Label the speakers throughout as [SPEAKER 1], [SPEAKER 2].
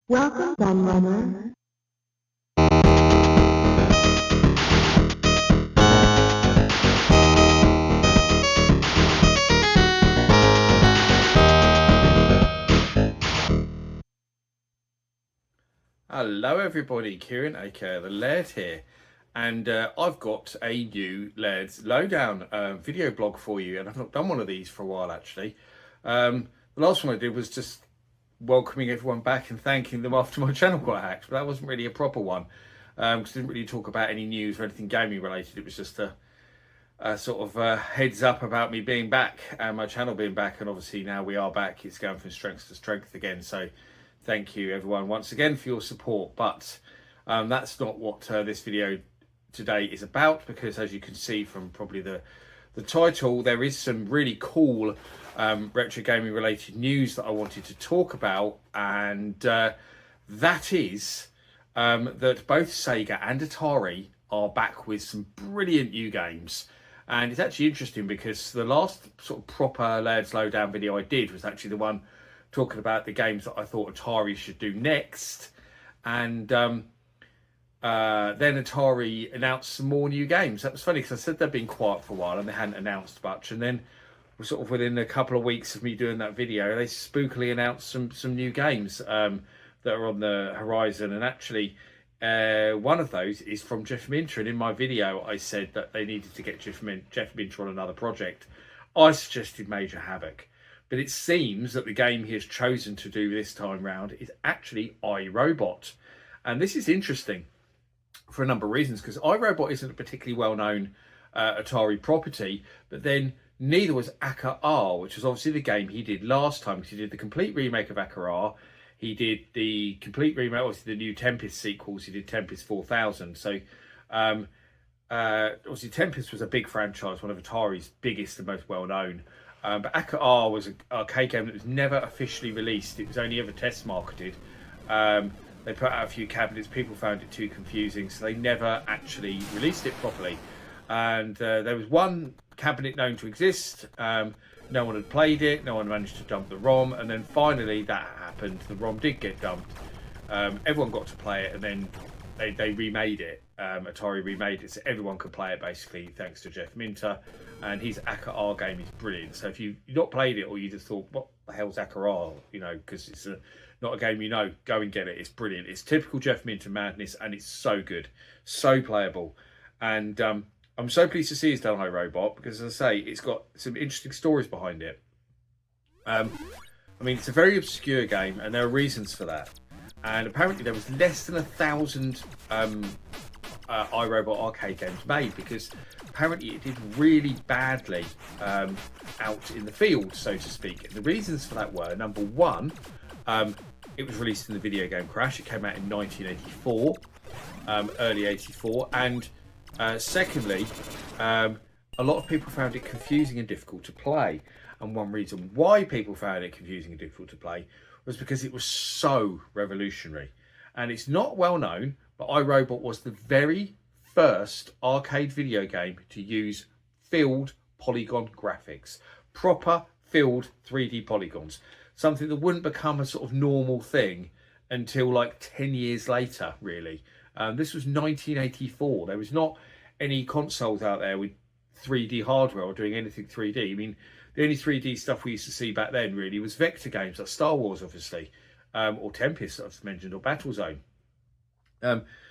[SPEAKER 1] Welcome, Gunrunner.
[SPEAKER 2] Hello everybody, Kieran aka the Laird here, and I've got a new Laird's Lowdown video blog for you, and I've not done one of these for a while actually. The last one I did was just welcoming everyone back and thanking them after my channel got hacked, but that wasn't really a proper one because I didn't really talk about any news or anything gaming related. It was just a sort of heads up about me being back and my channel being back, and obviously now we are back. It's going from strength to strength again, so thank you everyone once again for your support. But that's not what this video today is about, because as you can see from probably the title, there is some really cool retro gaming related news that I wanted to talk about, and that is that both Sega and Atari are back with some brilliant new games. And it's actually interesting because the last sort of proper Laird's Lowdown video I did was actually the one talking about the games that I thought Atari should do next. And then Atari announced some more new games. That was funny because I said they'd been quiet for a while and they hadn't announced much. And then sort of within a couple of weeks of me doing that video, they spookily announced some new games that are on the horizon. And actually, one of those is from Jeff Minter. And in my video, I said that they needed to get Jeff Minter on another project. I suggested Major Havoc. But it seems that the game he has chosen to do this time round is actually iRobot. And this is interesting for a number of reasons, because iRobot isn't a particularly well-known Atari property, but then neither was Aka R, which was obviously the game he did last time, because he did the complete remake of Aka R. He did the complete remake, obviously the new Tempest sequels. He did Tempest 4000. So obviously Tempest was a big franchise, one of Atari's biggest and most well-known. But Aka R was an arcade game that was never officially released. It was only ever test marketed. They put out a few cabinets. People found it too confusing, so they never actually released it properly. And there was one cabinet known to exist. No one had played it. No one managed to dump the ROM. And then finally that happened. The ROM did get dumped. Everyone got to play it, and then they remade it. Atari remade it so everyone could play it, basically, thanks to Jeff Minter. And his Aka R game is brilliant. So if you've not played it, or you just thought, what the hell's Aka R? You know, because it's not a game you know, go and get it. It's brilliant. It's typical Jeff Minter madness, and it's so good, so playable. And I'm so pleased to see it's done iRobot, because as I say, it's got some interesting stories behind it. I mean, it's a very obscure game, and there are reasons for that. And apparently there was less than 1,000 iRobot arcade games made, because apparently it did really badly out in the field, so to speak. And the reasons for that were, number one, it was released in the video game Crash. It came out in 1984, early 84. And secondly, a lot of people found it confusing and difficult to play. And one reason why people found it confusing and difficult to play was because it was so revolutionary. And it's not well known, but iRobot was the very first arcade video game to use filled polygon graphics. Proper filled 3D polygons. Something that wouldn't become a sort of normal thing until like 10 years later, really. This was 1984. There was not any consoles out there with 3D hardware or doing anything 3D. I mean, the only 3D stuff we used to see back then really was vector games like Star Wars, obviously, or Tempest, I've mentioned, or Battlezone.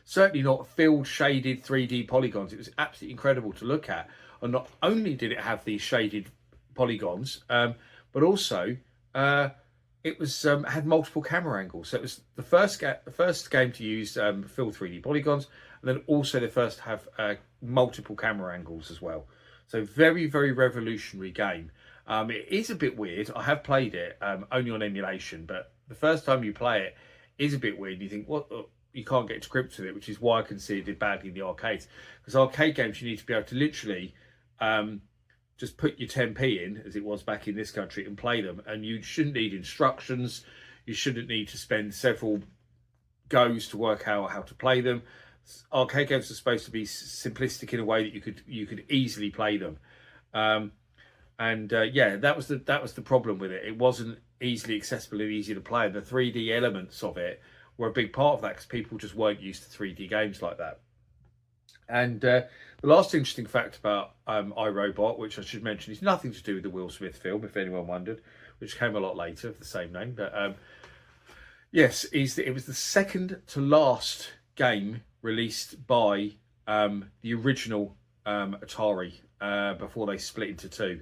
[SPEAKER 2] Certainly not filled, shaded 3D polygons. It was absolutely incredible to look at. And not only did it have these shaded polygons, but also it was had multiple camera angles. So it was the first game to use filled 3D polygons, and then also the first to have multiple camera angles as well. So very, very revolutionary game. It is a bit weird. I have played it only on emulation, but the first time you play it is a bit weird. You think, what? You can't get to grips with it, which is why I can see it did badly in the arcades. Because arcade games, you need to be able to literally just put your 10p in, as it was back in this country, and play them. And you shouldn't need instructions. You shouldn't need to spend several goes to work out how to play them. Arcade games are supposed to be simplistic in a way that you could easily play them. Yeah, that was the problem with it. It wasn't easily accessible and easy to play. And the 3D elements of it were a big part of that because people just weren't used to 3D games like that. And the last interesting fact about iRobot, which I should mention, is nothing to do with the Will Smith film, if anyone wondered, which came a lot later of the same name. But yes, is that it was the second to last game released by the original Atari before they split into two.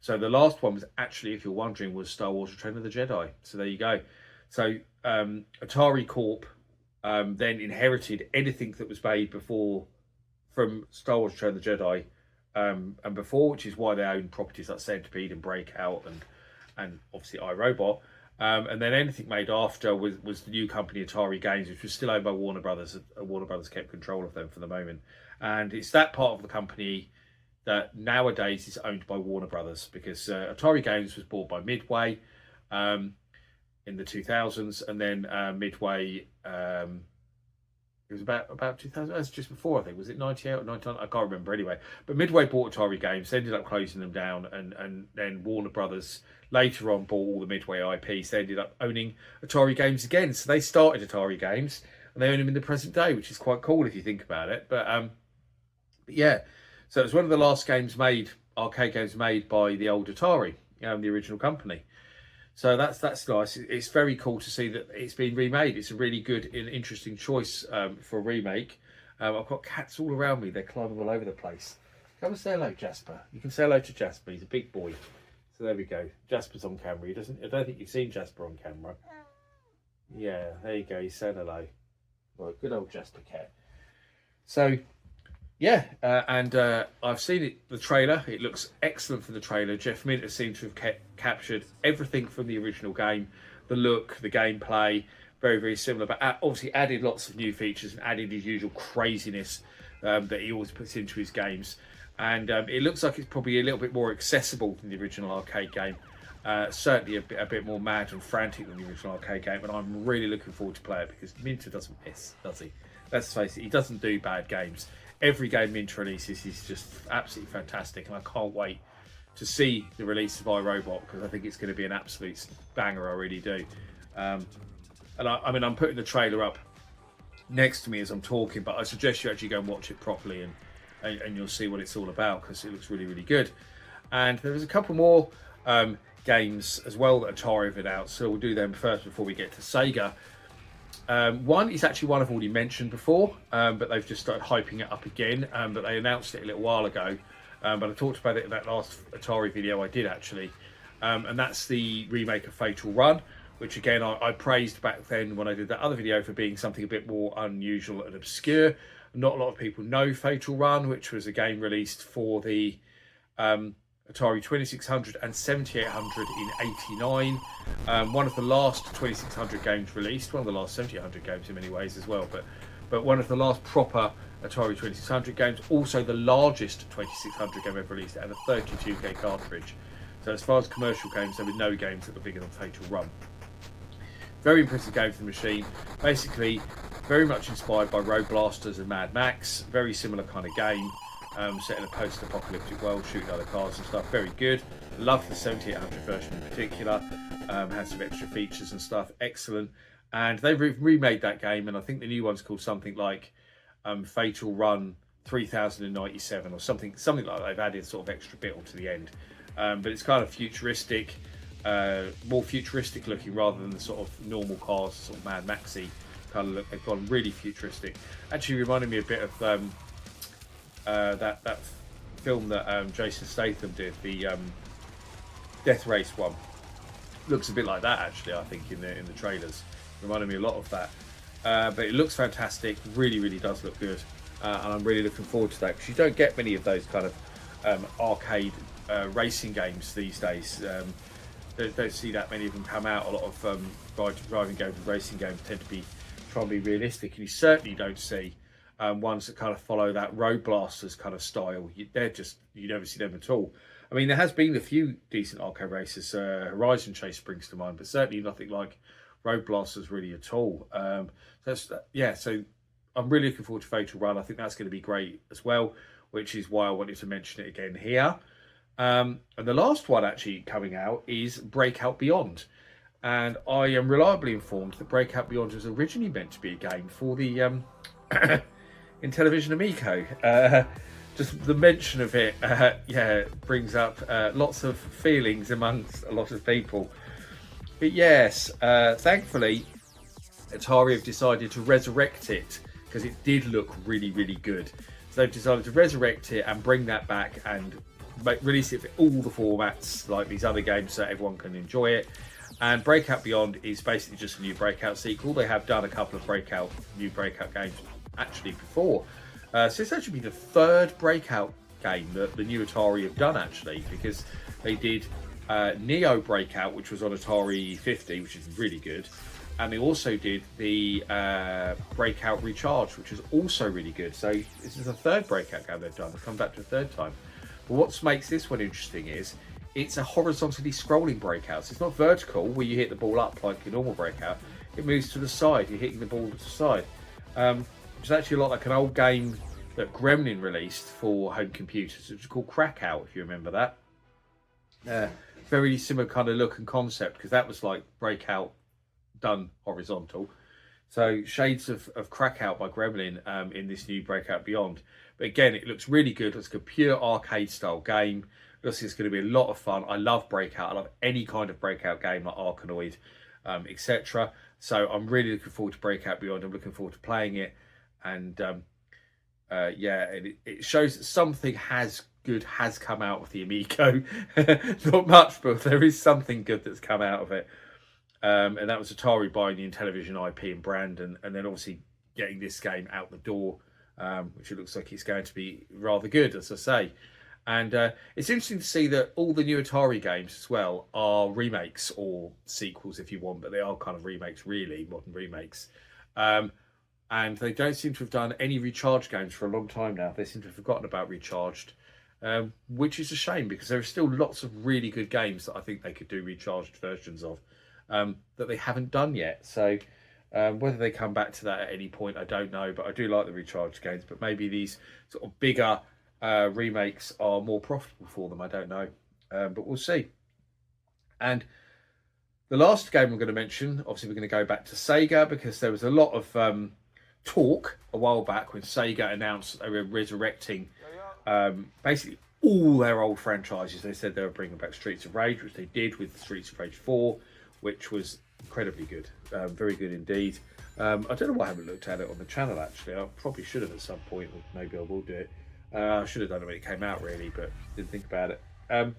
[SPEAKER 2] So the last one was actually, if you're wondering, was Star Wars: Return of the Jedi. So there you go. So Atari Corp then inherited anything that was made before from Star Wars: Return of the Jedi and before, which is why they own properties like Centipede and Breakout and obviously iRobot. And then anything made after was the new company Atari Games, which was still owned by Warner Brothers. Warner Brothers kept control of them for the moment. And it's that part of the company that nowadays is owned by Warner Brothers, because Atari Games was bought by Midway in the 2000s, and then Midway, it was about 2000, that's just before, I think, was it 98 or 99? I can't remember anyway. But Midway bought Atari Games, ended up closing them down, and then Warner Brothers later on bought all the Midway IPs. They ended up owning Atari Games again. So they started Atari Games, and they own them in the present day, which is quite cool if you think about it. But yeah, so it was one of the last games made, arcade games made by the old Atari, the original company. So that's nice. It's very cool to see that it's been remade. It's a really good and interesting choice for a remake. I've got cats all around me. They're climbing all over the place. Come and say hello, Jasper. You can say hello to Jasper. He's a big boy. So there we go. Jasper's on camera. I don't think you've seen Jasper on camera. Yeah, there you go. He's saying hello. Well, good old Jasper cat. So yeah, and I've seen the trailer. It looks excellent for the trailer. Jeff Minter seems to have captured everything from the original game. The look, the gameplay, very, very similar, but obviously added lots of new features and added his usual craziness that he always puts into his games. And it looks like it's probably a little bit more accessible than the original arcade game. Certainly a bit more mad and frantic than the original arcade game, and I'm really looking forward to play it, because Minter doesn't miss, does he? Let's face it, he doesn't do bad games. Every game Minter releases is just absolutely fantastic, and I can't wait to see the release of iRobot, because I think it's going to be an absolute banger. I really do. And I mean, I'm putting the trailer up next to me as I'm talking, but I suggest you actually go and watch it properly, and you'll see what it's all about, because it looks really, really good. And there was a couple more games as well that Atari have announced, so we'll do them first before we get to Sega. One is actually one I've already mentioned before, but they've just started hyping it up again. But they announced it a little while ago, but I talked about it in that last Atari video I did actually, and that's the remake of Fatal Run, which again I praised back then when I did that other video for being something a bit more unusual and obscure. Not a lot of people know Fatal Run, which was a game released for the Atari 2600 and 7800 in '89. One of the last 2600 games released, one of the last 7800 games in many ways as well, but one of the last proper Atari 2600 games, also the largest 2600 game ever released, and a 32K cartridge. So as far as commercial games, there were no games that were bigger than Fatal Run. Very impressive game for the machine. Basically, very much inspired by Road Blasters and Mad Max. Very similar kind of game. Set in a post-apocalyptic world, shooting other cars and stuff. Very good. Love the 7800 version in particular. Has some extra features and stuff. Excellent. And they've remade that game, and I think the new one's called something like Fatal Run 3097 or something like that. They've added sort of extra bit onto the end. But it's kind of futuristic, more futuristic looking rather than the sort of normal cars, sort of Mad Maxy kind of look. They've gone really futuristic. Actually reminded me a bit of that film that Jason Statham did, the Death Race one. Looks a bit like that actually, I think, in the trailers. Reminded me a lot of that. But it looks fantastic, really, really does look good. And I'm really looking forward to that, because you don't get many of those kind of arcade racing games these days. Don't see that many of them come out. A lot of driving games and racing games tend to be trying to be realistic, and you certainly don't see ones that kind of follow that Road Blasters kind of style. You never see them at all. I mean, there has been a few decent arcade races. Horizon Chase springs to mind, but certainly nothing like Road Blasters really at all. So I'm really looking forward to Fatal Run. I think that's going to be great as well, which is why I wanted to mention it again here. And the last one actually coming out is Breakout Beyond, And I am reliably informed that Breakout Beyond was originally meant to be a game for the Intellivision Amico. Just the mention of it, brings up lots of feelings amongst a lot of people. But yes, thankfully, Atari have decided to resurrect it because it did look really, really good. So they've decided to resurrect it and bring that back and release it for all the formats like these other games so everyone can enjoy it. And Breakout Beyond is basically just a new Breakout sequel. They have done a couple of new Breakout games actually before. So it's actually been the third Breakout game that the new Atari have done actually, because they did Neo Breakout, which was on Atari 50, which is really good. And they also did the Breakout Recharge, which is also really good. So this is the third Breakout game they've done. They've come back to a third time. But what makes this one interesting is it's a horizontally scrolling Breakout. So it's not vertical, where you hit the ball up like your normal Breakout. It moves to the side. You're hitting the ball to the side. Which is actually a lot like an old game that Gremlin released for home computers. It was called Crackout, if you remember that. Very similar kind of look and concept, because that was like Breakout done horizontal. So shades of Crackout by Gremlin in this new Breakout Beyond. But again, it looks really good. It's like a pure arcade style game. Looks like it's going to be a lot of fun. I love Breakout. I love any kind of Breakout game like Arkanoid, etc. So I'm really looking forward to Breakout Beyond. I'm looking forward to playing it. And it shows that something has come out of the Amico. Not much, but there is something good that's come out of it. And that was Atari buying the Intellivision IP and brand, and then obviously getting this game out the door, which it looks like it's going to be rather good, as I say. And it's interesting to see that all the new Atari games as well are remakes or sequels, if you want, but they are kind of remakes, really, modern remakes. And they don't seem to have done any Recharge games for a long time now. They seem to have forgotten about Recharged, which is a shame, because there are still lots of really good games that I think they could do Recharged versions of. That they haven't done yet. So whether they come back to that at any point, I don't know. But I do like the Recharge games. But maybe these sort of bigger remakes are more profitable for them. I don't know. But we'll see. And the last game I'm going to mention, obviously we're going to go back to Sega, because there was a lot of talk a while back when Sega announced that they were resurrecting basically all their old franchises. They said they were bringing back Streets of Rage, which they did with Streets of Rage 4. Which was incredibly good, very good indeed. I don't know why I haven't looked at it on the channel actually. I probably should have at some point, or maybe I will do it. I should have done it when it came out really, but didn't think about it. I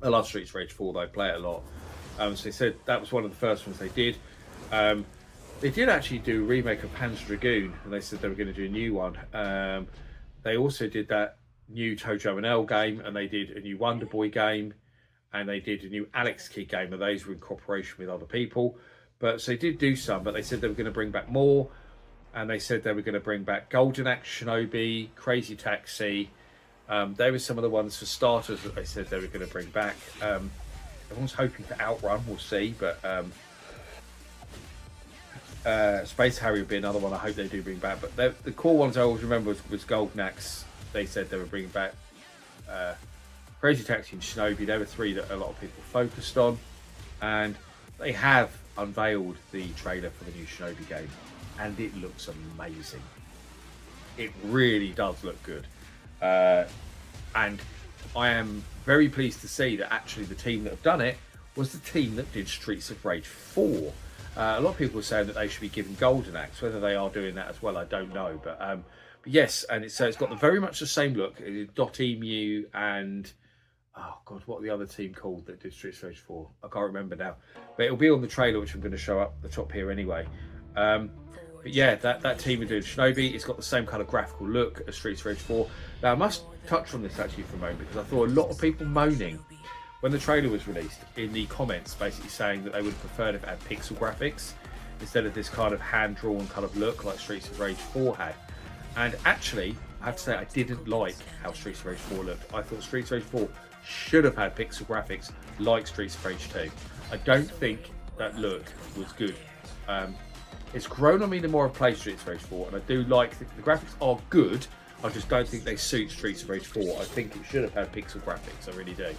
[SPEAKER 2] love Streets of Rage 4 though, I play it a lot. So they said that was one of the first ones they did. They did actually do a remake of Panzer Dragoon, and they said they were going to do a new one. They also did that new Tojo and L game, and they did a new Wonder Boy game. And they did a new Alex Kidd game, and those were in cooperation with other people. But so they did do some, but they said they were going to bring back more. And they said they were going to bring back Golden Axe Shinobi, Crazy Taxi. They were some of the ones for starters that they said they were going to bring back. Everyone's hoping for Outrun, we'll see. But Space Harrier would be another one I hope they do bring back. But the core ones I always remember was Golden Axe. They said they were bringing back Crazy Taxi and Shinobi. They were three that a lot of people focused on, and they have unveiled the trailer for the new Shinobi game, and it looks amazing. It really does look good, and I am very pleased to see that actually the team that have done it was the team that did Streets of Rage 4. A lot of people are saying that they should be given Golden Axe. Whether they are doing that as well, I don't know, but yes, and it's got very much the same look. Dotemu and oh god, what are the other team called that did Streets of Rage 4? I can't remember now. But it'll be on the trailer, which I'm going to show up the top here anyway. But yeah, that team are doing Shinobi. It's got the same kind of graphical look as Streets of Rage 4. Now I must touch on this actually for a moment, because I saw a lot of people moaning when the trailer was released in the comments, basically saying that they would have preferred if it had pixel graphics instead of this kind of hand-drawn kind of look like Streets of Rage 4 had. And actually, I have to say I didn't like how Streets of Rage 4 looked. I thought Streets of Rage 4 should have had pixel graphics like Streets of Rage 2. I don't think that look was good. It's grown on me the more I've played Streets of Rage 4, and I do like the graphics are good. I just don't think they suit Streets of Rage 4. I think it should have had pixel graphics, I really do.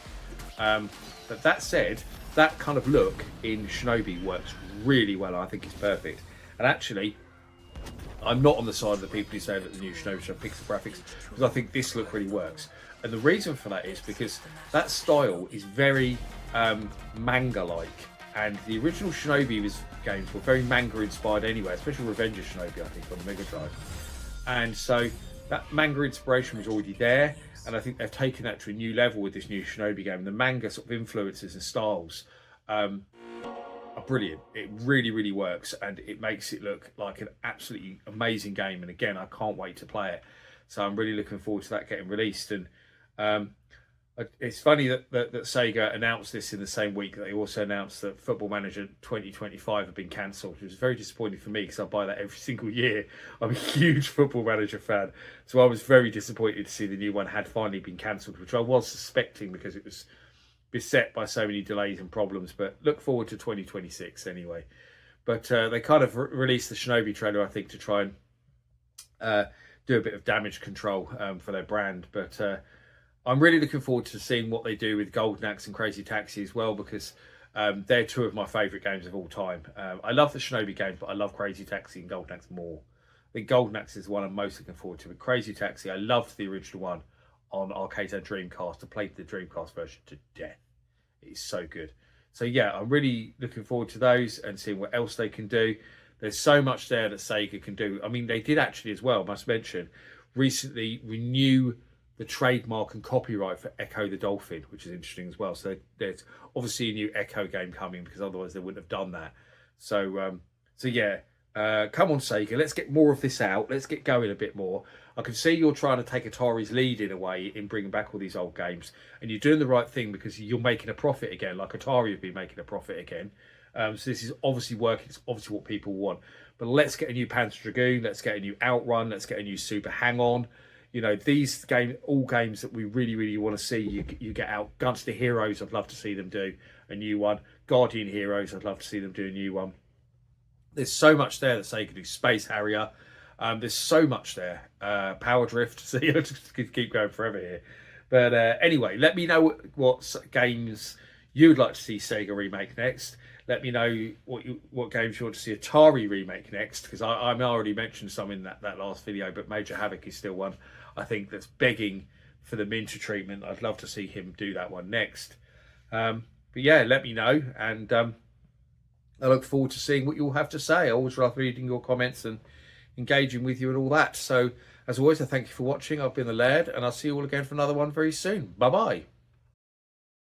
[SPEAKER 2] But that said, that kind of look in Shinobi works really well. I think it's perfect. And actually, I'm not on the side of the people who say that the new Shinobi should have pixel graphics, because I think this look really works. And the reason for that is because that style is very manga-like. And the original Shinobi games were very manga-inspired anyway, especially Revenge of Shinobi, I think, on the Mega Drive. And so that manga inspiration was already there, and I think they've taken that to a new level with this new Shinobi game. The manga sort of influences and styles are brilliant. It really, really works, and it makes it look like an absolutely amazing game. And again, I can't wait to play it. So I'm really looking forward to that getting released. And it's funny that Sega announced this in the same week that they also announced that Football Manager 2025 had been cancelled, which was very disappointing for me because I buy that every single year. I'm a huge Football Manager fan, so I was very disappointed to see the new one had finally been cancelled, which I was suspecting because it was beset by so many delays and problems. But look forward to 2026 anyway. But they kind of released the Shinobi trailer, I think, to try and do a bit of damage control for their brand. But I'm really looking forward to seeing what they do with Golden Axe and Crazy Taxi as well, because they're two of my favourite games of all time. I love the Shinobi games, but I love Crazy Taxi and Golden Axe more. I think Golden Axe is the one I'm most looking forward to. With Crazy Taxi, I loved the original one on arcade and Dreamcast. I played the Dreamcast version to death. It's so good. So yeah, I'm really looking forward to those and seeing what else they can do. There's so much there that Sega can do. I mean, they did actually as well, must mention, recently renew the trademark and copyright for Echo the Dolphin, which is interesting as well. So there's obviously a new Echo game coming, because otherwise they wouldn't have done that. So yeah, come on Sega, let's get more of this out. Let's get going a bit more. I can see you're trying to take Atari's lead in a way in bringing back all these old games, and you're doing the right thing because you're making a profit again, like Atari have been making a profit again. So this is obviously working. It's obviously what people want. But let's get a new Panzer Dragoon. Let's get a new Outrun. Let's get a new Super Hang-On. You know, these all games that we really, really want to see. You get out. Gunster Heroes, I'd love to see them do a new one. Guardian Heroes, I'd love to see them do a new one. There's so much there that Sega do. Space Harrier. There's so much there. Power Drift. So you just keep going forever here. But anyway, let me know what games you'd like to see Sega remake next. Let me know what games you want to see Atari remake next, because I already mentioned some in that last video, but Major Havoc is still one I think that's begging for the Minter treatment. I'd love to see him do that one next. But yeah, let me know, and I look forward to seeing what you'll have to say. I always love reading your comments and engaging with you and all that. So as always, I thank you for watching. I've been the Laird, and I'll see you all again for another one very soon. Bye bye.